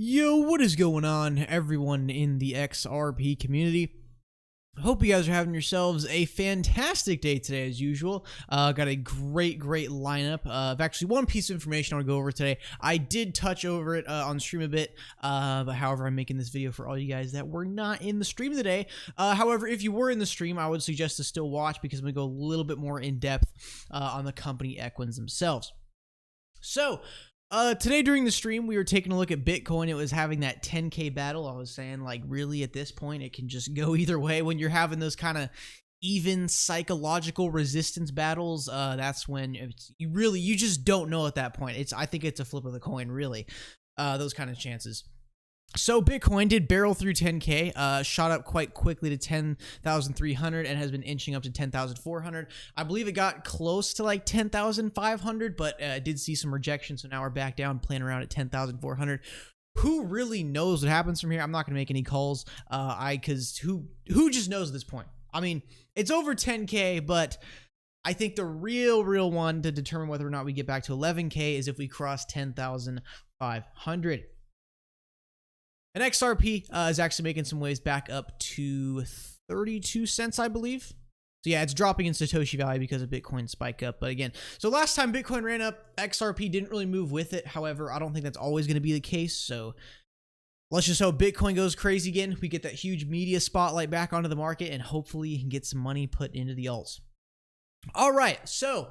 Yo, what is going on, everyone in the XRP community? I hope you guys are having yourselves a fantastic day today, as usual. Got a great lineup of actually one piece of information I want to go over today. I did touch over it on stream a bit, but however, I'm making this video for all you guys that were not in the stream today. However, if you were in the stream, I would suggest to still watch because I'm going to go a little bit more in depth on the company Equins themselves. So, today during the stream, we were taking a look at Bitcoin. It was having that 10K battle. I was saying, like, really at this point, it can just go either way. When you're having those kind of even psychological resistance battles, that's when you just don't know at that point. I think it's a flip of the coin, really, those kind of chances. So Bitcoin did barrel through 10K, shot up quite quickly to 10,300 and has been inching up to 10,400. I believe it got close to like 10,500, but did see some rejection. So now we're back down, playing around at 10,400. Who really knows what happens from here? I'm not going to make any calls, because who just knows at this point? I mean, it's over 10K, but I think the real one to determine whether or not we get back to 11K is if we cross 10,500. And XRP is actually making some waves back up to 32 cents, I believe. So yeah, it's dropping in Satoshi value because of Bitcoin spike up. But again, so last time Bitcoin ran up, XRP didn't really move with it. However, I don't think that's always going to be the case. So let's just hope Bitcoin goes crazy again. We get that huge media spotlight back onto the market, and hopefully you can get some money put into the alts. All right, so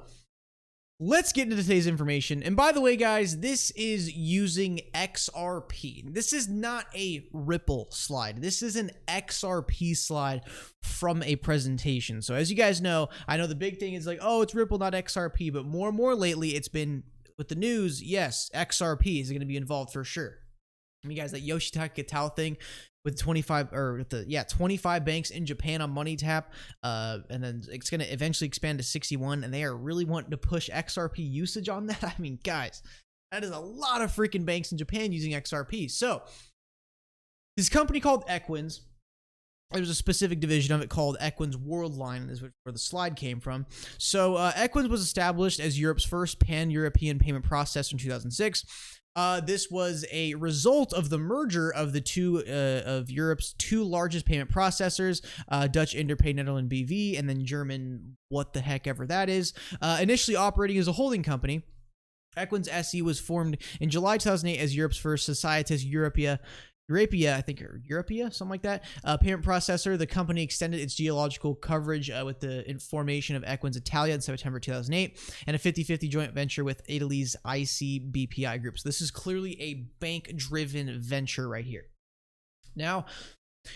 let's get into today's information. And by the way, guys, this is using XRP. This is not a Ripple slide. This is an XRP slide from a presentation. So as you guys know, I know the big thing is like, oh, it's Ripple, not XRP. But more and more lately, it's been with the news, yes, XRP is going to be involved for sure. I mean, guys, that Yoshitaka Tao thing with 25 banks in Japan on money tap, and then it's going to eventually expand to 61, and they are really wanting to push XRP usage on that. I mean, guys, that is a lot of freaking banks in Japan using XRP. So this company called Equins, there's a specific division of it called Equins Worldline, is where the slide came from. So Equins was established as Europe's first pan-European payment processor in 2006. This was a result of the merger of the of Europe's two largest payment processors, Dutch Interpay Netherlands BV, and then German what the heck ever that is. Initially operating as a holding company, Equins SE was formed in July 2008 as Europe's first Societas Europea, I think, or Europea, something like that, payment processor. The company extended its geological coverage with the formation of Equins Italia in September 2008, and a 50-50 joint venture with Italy's ICBPI Group. So this is clearly a bank-driven venture right here. Now,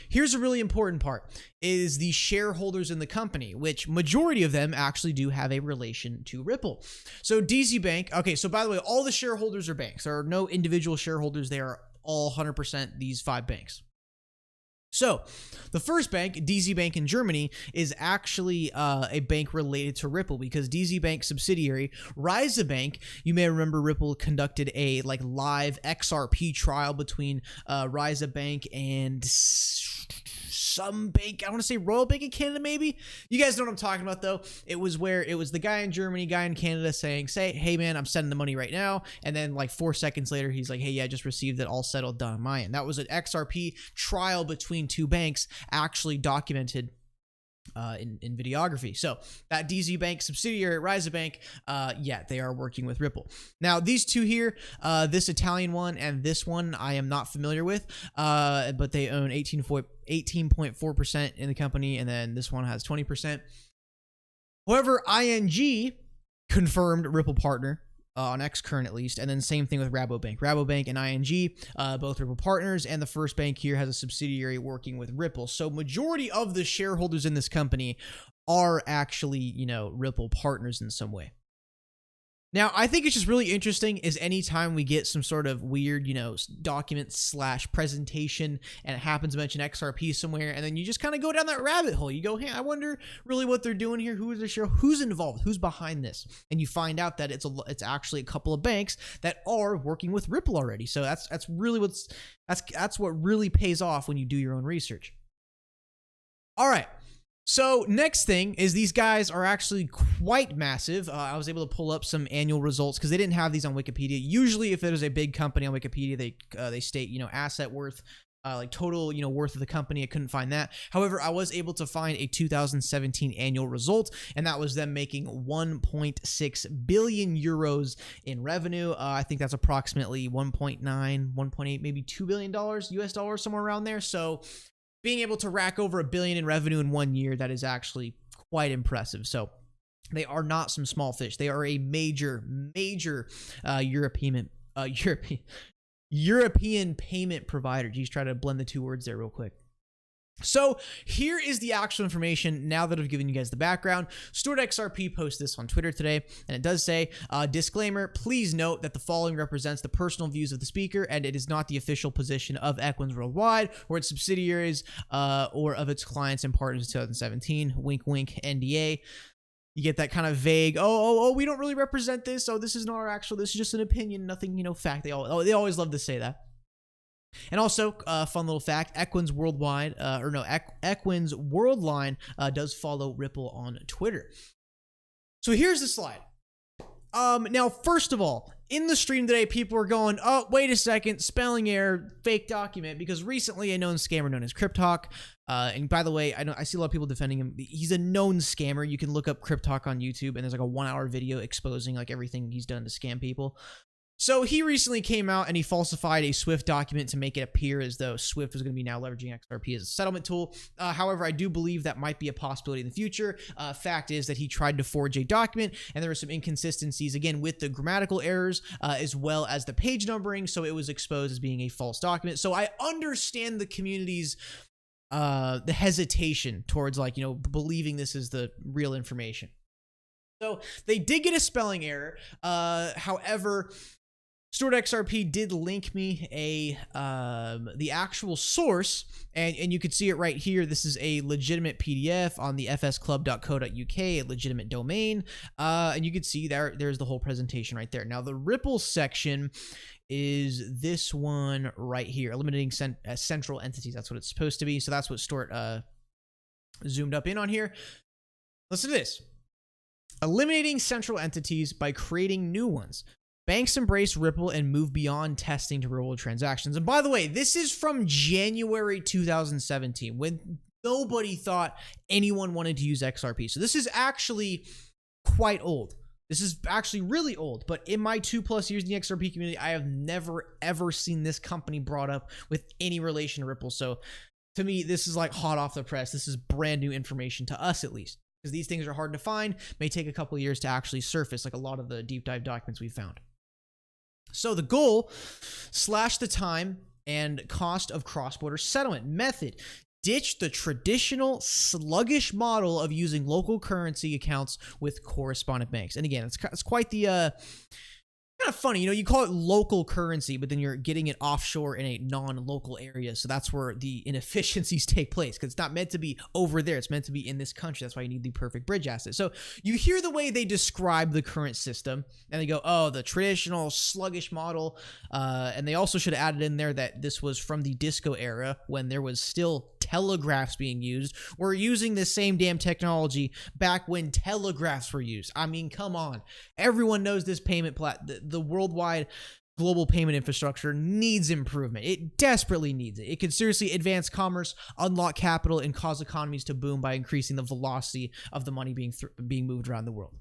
here's a really important part, is the shareholders in the company, which majority of them actually do have a relation to Ripple. So DZ Bank, okay, so by the way, all the shareholders are banks. There are no individual shareholders. They are all 100% these 5 banks. So the first bank, DZ Bank in Germany, is actually a bank related to Ripple, because DZ Bank subsidiary Rise Bank, you may remember Ripple conducted a live XRP trial between Rise Bank and some bank, I want to say Royal Bank of Canada, maybe. You guys know what I'm talking about, though. It was where it was the guy in Germany, guy in Canada saying, hey man, I'm sending the money right now, and then like 4 seconds later, he's like, hey, yeah, I just received it, all settled, done on my end. That was an XRP trial between 2 banks, actually documented in videography. So that DZ Bank subsidiary, Rise Bank, yeah, they are working with Ripple. Now these two here, this Italian one and this one, I am not familiar with, but they own 18.4% in the company, and then this one has 20%. However, ING confirmed Ripple partner on Xcurrent at least, and then same thing with Rabobank. Rabobank and ING, both Ripple partners, and the first bank here has a subsidiary working with Ripple. So majority of the shareholders in this company are actually, Ripple partners in some way. Now, I think it's just really interesting is anytime we get some sort of weird, document / presentation, and it happens to mention XRP somewhere, and then you just kind of go down that rabbit hole. You go, hey, I wonder really what they're doing here. Who is the share? Who's involved? Who's behind this? And you find out that it's actually a couple of banks that are working with Ripple already. So that's really what really pays off when you do your own research. All right. So next thing is these guys are actually quite massive. I was able to pull up some annual results because they didn't have these on Wikipedia. Usually if it is a big company on Wikipedia, they state, asset worth, like total, worth of the company. I couldn't find that. However, I was able to find a 2017 annual result, and that was them making 1.6 billion euros in revenue. I think that's approximately 1.9, 1.8, maybe $2 billion US dollars, somewhere around there. So being able to rack over $1 billion in revenue in 1 year, that is actually quite impressive. So they are not some small fish. They are a major European payment provider. Geez, try to blend the two words there real quick. So here is the actual information now that I've given you guys the background. Stored XRP posted this on Twitter today, and it does say, disclaimer, please note that the following represents the personal views of the speaker, and it is not the official position of Equins Worldwide or its subsidiaries or of its clients and partners in 2017. Wink, wink, NDA. You get that kind of vague, we don't really represent this, this isn't our actual, this is just an opinion, nothing, fact. They always love to say that. And also, fun little fact, Equins Worldwide, Equins Worldline does follow Ripple on Twitter. So here's the slide. Now, first of all, in the stream today, people are going, oh, wait a second, spelling error, fake document, because recently a known scammer known as Cryptalk, and by the way, I see a lot of people defending him. He's a known scammer. You can look up Cryptalk on YouTube, and there's like a 1-hour video exposing like everything he's done to scam people. So he recently came out and he falsified a Swift document to make it appear as though Swift was going to be now leveraging XRP as a settlement tool. However, I do believe that might be a possibility in the future. Fact is that he tried to forge a document, and there were some inconsistencies, again, with the grammatical errors as well as the page numbering, so it was exposed as being a false document. So I understand the community's the hesitation towards, like, believing this is the real information. So they did get a spelling error. However, Stored XRP did link me the actual source, and you can see it right here. This is a legitimate PDF on the fsclub.co.uk, a legitimate domain, and you can see there's the whole presentation right there. Now, the Ripple section is this one right here, eliminating central entities. That's what it's supposed to be. So that's what Stort zoomed up in on here. Listen to this. Eliminating central entities by creating new ones. Banks embrace Ripple and move beyond testing to real-world transactions. And by the way, this is from January 2017, when nobody thought anyone wanted to use XRP. So this is actually quite old. This is actually really old. But in my 2+ years in the XRP community, I have never, ever seen this company brought up with any relation to Ripple. So to me, this is like hot off the press. This is brand new information to us, at least, because these things are hard to find, may take a couple of years to actually surface, like a lot of the deep dive documents we found. So the goal, slash the time and cost of cross-border settlement. Method, ditch the traditional sluggish model of using local currency accounts with correspondent banks. And again, it's quite the kind of funny, you call it local currency, but then you're getting it offshore in a non-local area. So that's where the inefficiencies take place, because it's not meant to be over there. It's meant to be in this country. That's why you need the perfect bridge asset. So you hear the way they describe the current system, and they go, oh, the traditional sluggish model. And they also should have added in there that this was from the disco era, when there was still telegraphs being used. We're using the same damn technology back when telegraphs were used. I mean, come on. Everyone knows this payment the worldwide global payment infrastructure needs improvement. It desperately needs it. It could seriously advance commerce, unlock capital, and cause economies to boom by increasing the velocity of the money being moved around the world.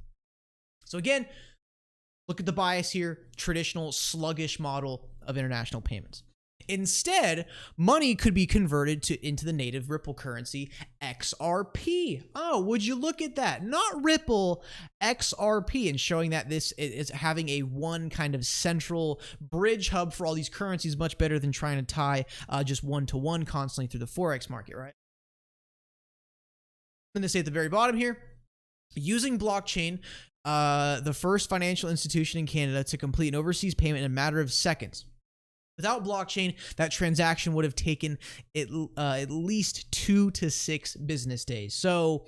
So again, look at the bias here, traditional sluggish model of international payments. Instead, money could be converted into the native Ripple currency, XRP. Oh, would you look at that? Not Ripple, XRP, and showing that this is having a one kind of central bridge hub for all these currencies, much better than trying to tie just one-to-one constantly through the Forex market, right? Then they say at the very bottom here, using blockchain, the first financial institution in Canada to complete an overseas payment in a matter of seconds. Without blockchain, that transaction would have taken at least 2 to 6 business days. So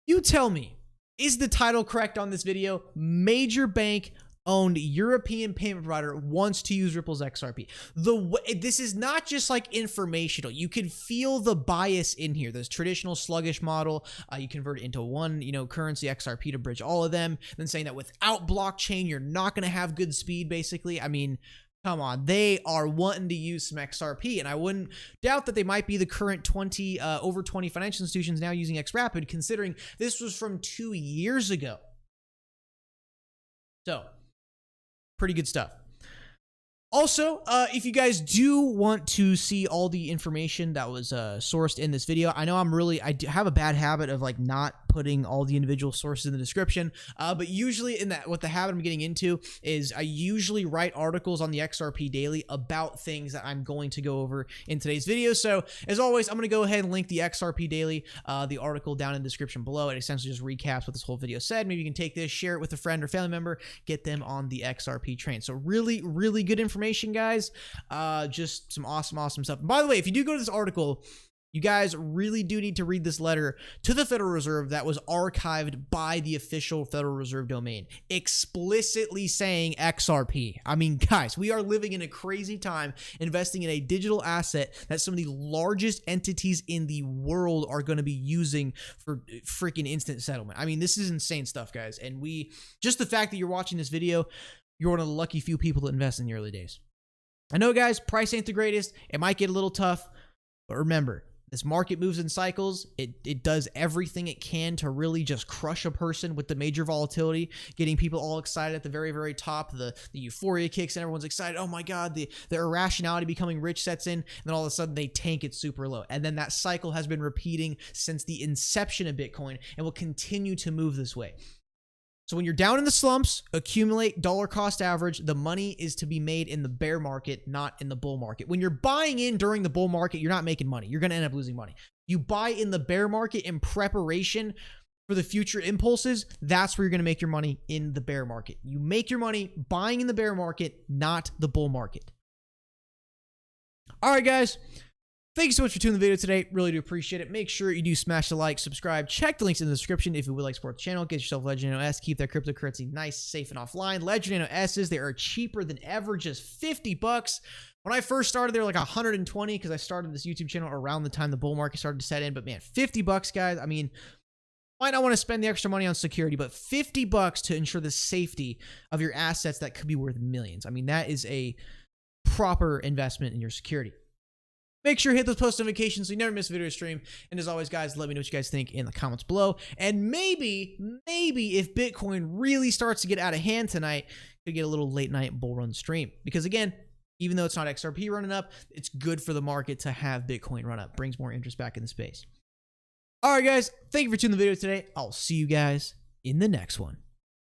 you tell me, is the title correct on this video? Major bank owned European payment provider wants to use Ripple's XRP. This is not just like informational. You can feel the bias in here. This traditional sluggish model, you convert it into one, currency XRP to bridge all of them. Then saying that without blockchain, you're not going to have good speed. Basically, I mean, come on, they are wanting to use some XRP, and I wouldn't doubt that they might be the current over 20 financial institutions now using XRapid, considering this was from 2 years ago. So, pretty good stuff. Also, if you guys do want to see all the information that was sourced in this video, I know I have a bad habit of like not putting all the individual sources in the description, but usually what the habit I'm getting into is I usually write articles on the XRP Daily about things that I'm going to go over in today's video. So as always, I'm going to go ahead and link the XRP Daily, the article down in the description below. It essentially just recaps what this whole video said. Maybe you can take this, share it with a friend or family member, get them on the XRP train. So really, really good information, guys. Just some awesome stuff. And by the way, if you do go to this article, you guys really do need to read this letter to the Federal Reserve that was archived by the official Federal Reserve domain, explicitly saying XRP. I mean, guys, we are living in a crazy time investing in a digital asset that some of the largest entities in the world are going to be using for freaking instant settlement. I mean, this is insane stuff, guys. And just the fact that you're watching this video, you're one of the lucky few people to invest in the early days. I know, guys, price ain't the greatest. It might get a little tough, but remember, this market moves in cycles. It does everything it can to really just crush a person with the major volatility, getting people all excited at the very, very top. The euphoria kicks in. Everyone's excited. Oh my God, the irrationality becoming rich sets in. And then all of a sudden they tank it super low. And then that cycle has been repeating since the inception of Bitcoin and will continue to move this way. So when you're down in the slumps, accumulate dollar cost average. The money is to be made in the bear market, not in the bull market. When you're buying in during the bull market, you're not making money. You're going to end up losing money. You buy in the bear market in preparation for the future impulses. That's where you're going to make your money in the bear market. You make your money buying in the bear market, not the bull market. All right, guys. Thank you so much for tuning in the video today. Really do appreciate it. Make sure you do smash the like, subscribe, check the links in the description if you would like to support the channel. Get yourself Ledger Nano S. Keep that cryptocurrency nice, safe, and offline. Ledger Nano S's, they are cheaper than ever, just $50. When I first started, they were like 120 because I started this YouTube channel around the time the bull market started to set in. But man, $50, guys. I mean, might not want to spend the extra money on security, but $50 to ensure the safety of your assets that could be worth millions. I mean, that is a proper investment in your security. Make sure you hit those post notifications so you never miss a video or stream. And as always, guys, let me know what you guys think in the comments below. And maybe if Bitcoin really starts to get out of hand tonight, could get a little late night bull run stream. Because again, even though it's not XRP running up, it's good for the market to have Bitcoin run up. Brings more interest back in the space. All right, guys, thank you for tuning in the video today. I'll see you guys in the next one.